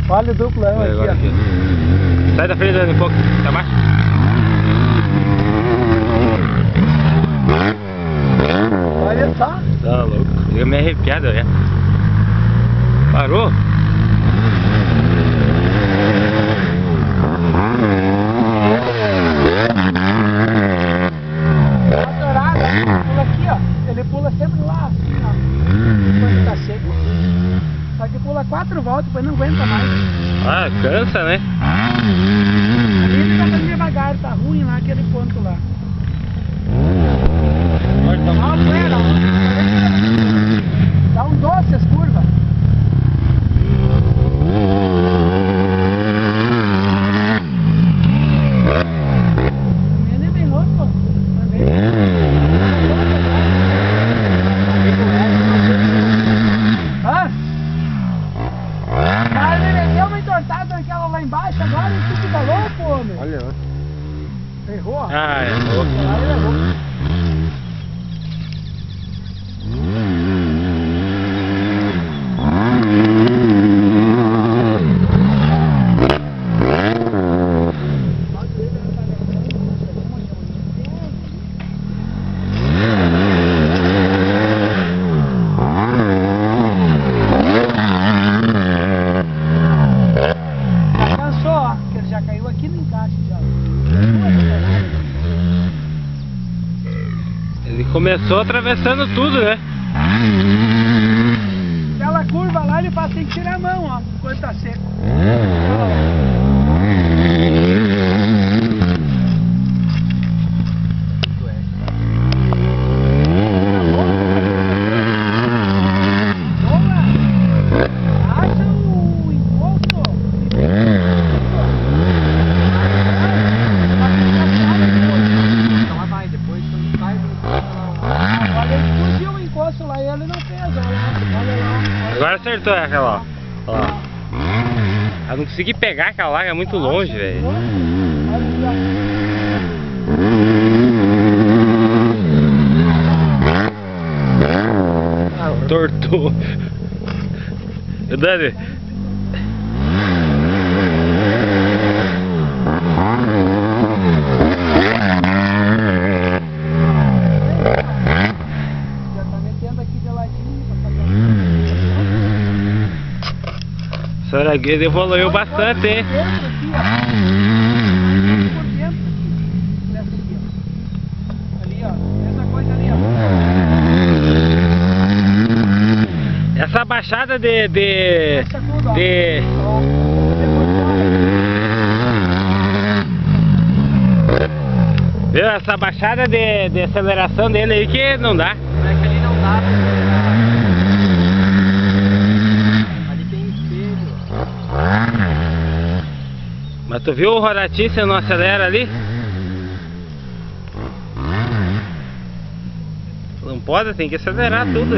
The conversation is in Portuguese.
Olha o duplão aqui, ó. Aqui. Sai da frente um pouco, tá baixo. Olha só. Tá louco, fica meio arrepiado, já. Parou? Pula aqui, ó. Ele pula sempre lá, assim, ó. Quando tá seco. Só que pula 4 voltas, depois não aguenta mais. Ah, cansa, né? Ali ele tá fazendo devagar, tá ruim lá, aquele ponto lá. Ó, poeira, ó. Dá um doce as curvas. Ele é bem louco, Mas ele deu uma entortada naquela lá embaixo, agora ele tudo tá louco, homem. Olha, ó. Errou, ó. Ah, errou. Aí ele errou. Ele começou atravessando tudo, né? Aquela curva lá ele passa, tem que tirar a mão, ó, quando tá seco. Agora acertou aquela, ó. Eu não consegui pegar aquela lá, é muito longe, velho. Tortou. Dani. A senhora evoluiu bastante, hein? Essa baixada viu? Essa baixada de aceleração dele aí que não dá. Não é que ali não dá, ali tem espelho. Mas tu viu o Horati, você não acelera ali? Não pode, tem que acelerar tudo.